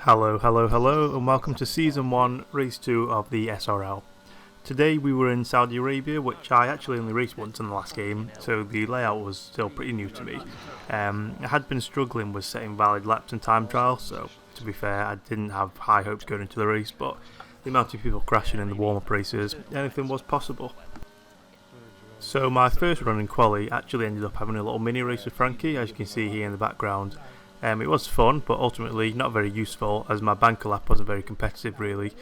Hello, and welcome to Season 1, Race 2 of the SRL. Today we were in Saudi Arabia, which I actually only raced once in the last game, so the layout was still pretty new to me. I had been struggling with setting valid laps and time trials, so to be fair, I didn't have high hopes going into the race, but the amount of people crashing in the warm-up races, anything was possible. So my first run in quali actually ended up having a little mini race with Frankie, as you can see here in the background. It was fun, but ultimately not very useful, as my banker lap wasn't very competitive really.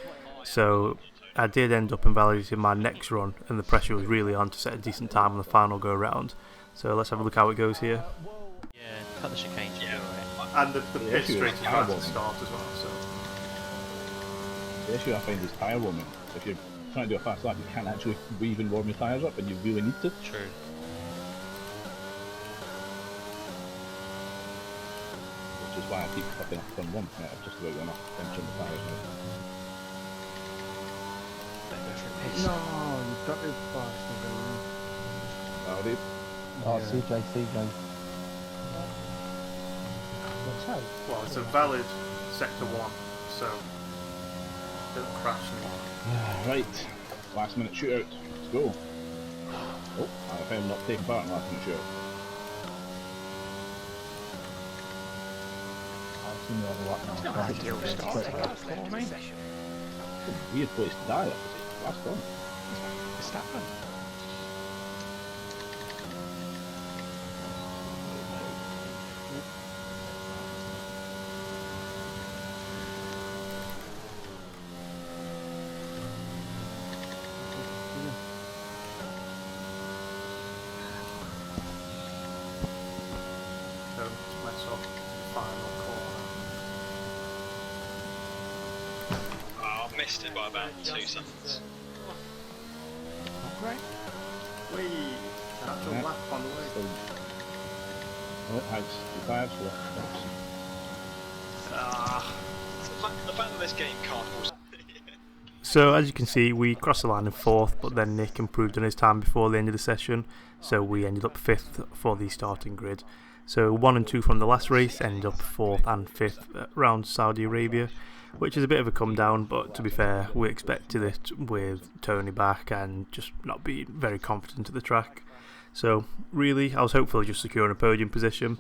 So I did end up invalidating my next run, and the pressure was really on to set a decent time on the final go around. So let's have a look how it goes here. Yeah, cut the chicane. Yeah, and the pit straight is right at the start as well. So the issue I find is tyre warming. If you're trying to do a fast lap, you can't actually even warm your tyres up, and you really need to. True. Which is why I keep fucking up on one. I've just about got enough tension on the tyres now. No, you got it fast. Oh, dude. Oh, CJ. well, it's a valid sector 1, so don't crash anymore. Right, last minute shootout. Let's go. Oh, I found not taking part in last minute shootout. It's not ideal start for me. Weird place to die, that was last one. It's that one. Don't mess up the final corner. Oh, I missed it by about 2 seconds. Not great. Whee! That's a lap on the way. Oh, it has the tyres for The fact that this game can't also... So as you can see, we crossed the line in 4th, but then Nick improved on his time before the end of the session, so we ended up 5th for the starting grid. So 1 and 2 from the last race ended up 4th and 5th around Saudi Arabia, which is a bit of a come down, but to be fair, we expected it with Tony back and just not being very confident at the track. So really, I was hopeful of just securing a podium position,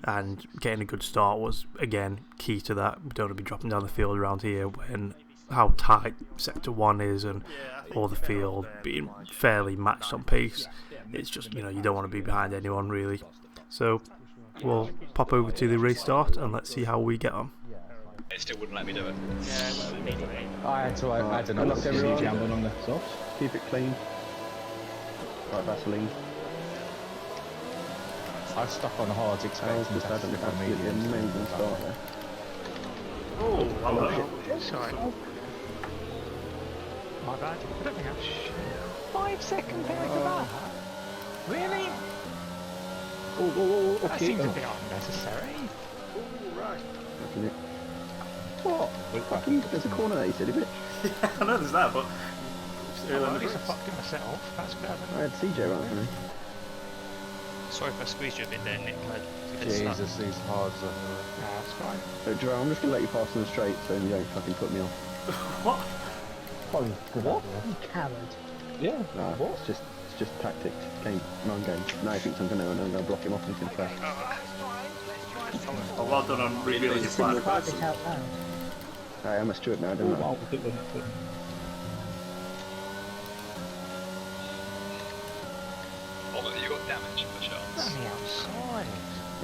and getting a good start was again key to that. We don't want to be dropping down the field around here when how tight sector 1 is and all the field being fairly matched on pace. It's just, you don't want to be behind anyone really. So we'll pop over to the race start and let's see how we get on. It still wouldn't let me do it. I had to add I'm another not series. jambling on the softs. Keep it clean. Right, Vaseline. I stuck on hards expecting Just to had an flip on absolutely mediums. amazing start there. Oh, hello. Sorry. My bad. I don't think I've 5 second penalty for that. Really? Oh, That okay. seems a bit unnecessary. Fucking it. What? Fucking, there's a corner there, you silly bitch. I know there's that, but Well, at least I fucked myself. That's better I had CJ right for me. Sorry if I squeezed you a bit there, Nick. Jesus, these hards are... Nah, that's fine. So, Jerome, I'm just going to let you pass on the straight so you don't fucking put me off. what? What? Coward. Yeah. Nah, What? it's just tactics. Game, 9 games. Now he thinks I'm going to block him off and he's going to crash. Oh, well done on revealing your plan. Hey, I'm a steward now, don't I? Wow, I think we're not putting... Oh, you got damage, perchance. On the outside.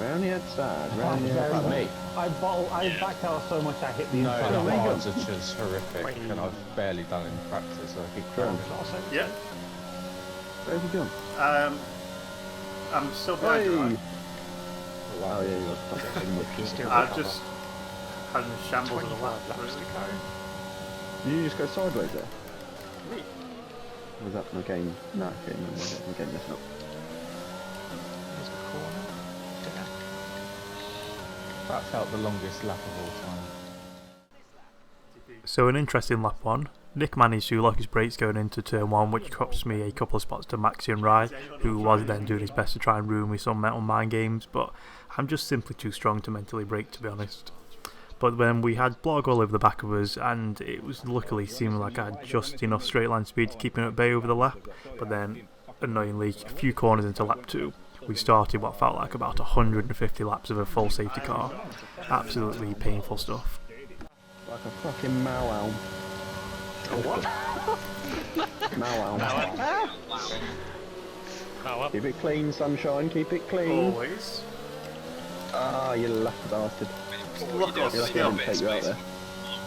Round the outside, round the outside. Me. I backed out so much I hit the No, inside. the there you go. hards are just horrific, and I've barely done it in practice, so I keep Jerome, crying. Yeah. where have you gone? I'm still behind you, right? Oh, yeah, you got fucking Still I've just had a shambles of the 25 lap. laps to Really. Did go. you just go sideways there? Me? Or was that my game? No, okay, no, my game messing up. There's the corner. Dinner. That felt the longest lap of all time. So an interesting lap 1. Nick managed to lock his brakes going into turn 1, which cost me a couple of spots to Maxi and Rye, who was then doing his best to try and ruin me some mental mind games, but I'm just simply too strong to mentally brake, to be honest. But then we had block all over the back of us, and it was luckily seeming like I had just enough straight line speed to keep him at bay over the lap. But then, annoyingly, a few corners into lap 2, we started what felt like about 150 laps of a full safety car. Absolutely painful stuff. Like a fucking Mao. Mao. Oh, Keep it clean, sunshine, keep it clean. Always. Ah, you lucky bastard. Look You're lucky I didn't take you out there.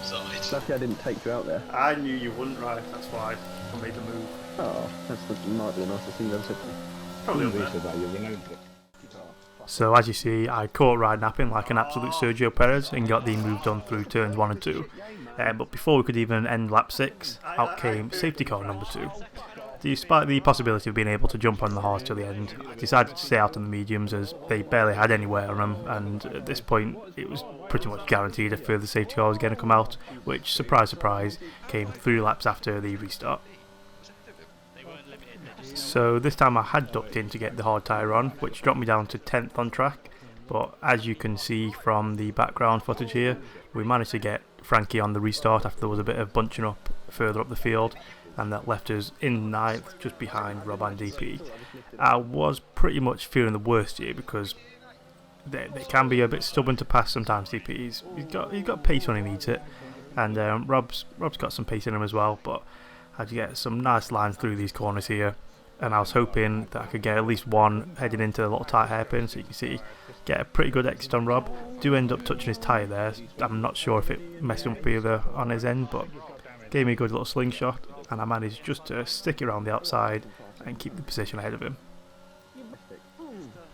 Side. Lucky I didn't take you out there. I knew you wouldn't, right? That's why I made the move. Oh, that might be the nicest thing you've ever said to me. Probably They not. said that you're renowned for it. So as you see, I caught ride napping like an absolute Sergio Perez and got the move done through turns 1 and 2. But before we could even end lap 6, out came safety car number 2. Despite the possibility of being able to jump on the hards till the end, I decided to stay out on the mediums as they barely had any wear on them, and at this point it was pretty much guaranteed a further safety car was going to come out, which, surprise surprise, came 3 laps after the restart. So this time I had ducked in to get the hard tyre on, which dropped me down to 10th on track, but as you can see from the background footage here, we managed to get Frankie on the restart after there was a bit of bunching up further up the field, and that left us in 9th, just behind Rob and DP. I was pretty much feeling the worst here because they can be a bit stubborn to pass sometimes, DP. He's got pace when he needs it, and Rob's got some pace in him as well, but I had to get some nice lines through these corners here, and I was hoping that I could get at least one heading into a little tight hairpin, so you can see get a pretty good exit on Rob. Do end up touching his tyre there. I'm not sure if it messed him up either on his end, but gave me a good little slingshot, and I managed just to stick it around the outside and keep the position ahead of him.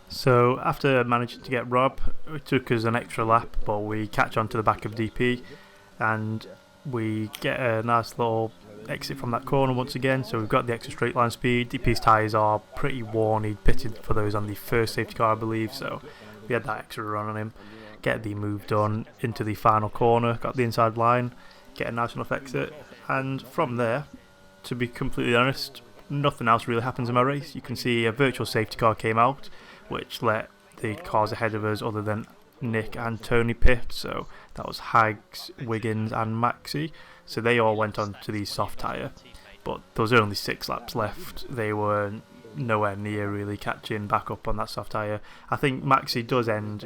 So after managing to get Rob, it took us an extra lap, but we catch on to the back of DP, and we get a nice little exit from that corner once again. So we've got the extra straight line speed. DP's tyres are pretty worn. He'd pitted for those on the first safety car, I believe, so we had that extra run on him. Get the move done into the final corner, got the inside line, get a nice enough exit, and from there, to be completely honest, nothing else really happens in my race. You can see a virtual safety car came out, which let the cars ahead of us, other than Nick and Tony, pit. So that was Hags, Wiggins and Maxi. So they all went on to the soft tyre, but there was only 6 laps left. They were nowhere near really catching back up on that soft tyre. I think Maxi does end,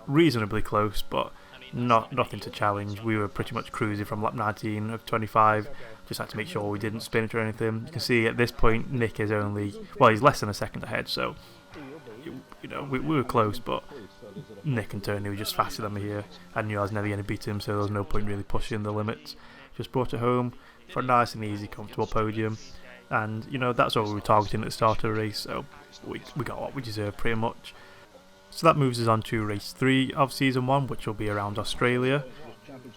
reasonably close, but nothing to challenge. We were pretty much cruising from lap 19 of 25. Just had to make sure we didn't spin it or anything. You can see at this point Nick is he's less than a second ahead, so we were close, but Nick and Tony were just faster than me here. I knew I was never going to beat him, so there was no point really pushing the limits. Just brought it home for a nice and easy, comfortable podium, and that's what we were targeting at the start of the race, so we got what we deserved pretty much. So that moves us on to race 3 of season 1, which will be around Australia.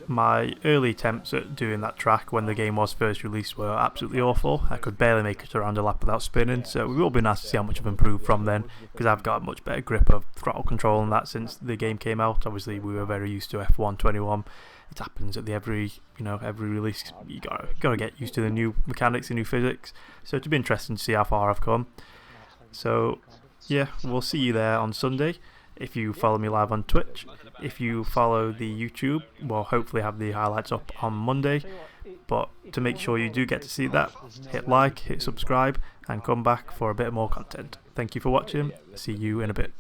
My early attempts at doing that track when the game was first released were absolutely awful. I could barely make it around a lap without spinning, so it will be nice to see how much I've improved from then, because I've got a much better grip of throttle control and that since the game came out. Obviously we were very used to F1 21. It happens at every release. You gotta get used to the new mechanics, the new physics, so it'll be interesting to see how far I've come. So yeah, we'll see you there on Sunday. If you follow me live on Twitch, if you follow the YouTube, we'll hopefully have the highlights up on Monday. But to make sure you do get to see that, hit like, hit subscribe, and come back for a bit more content. Thank you for watching. See you in a bit.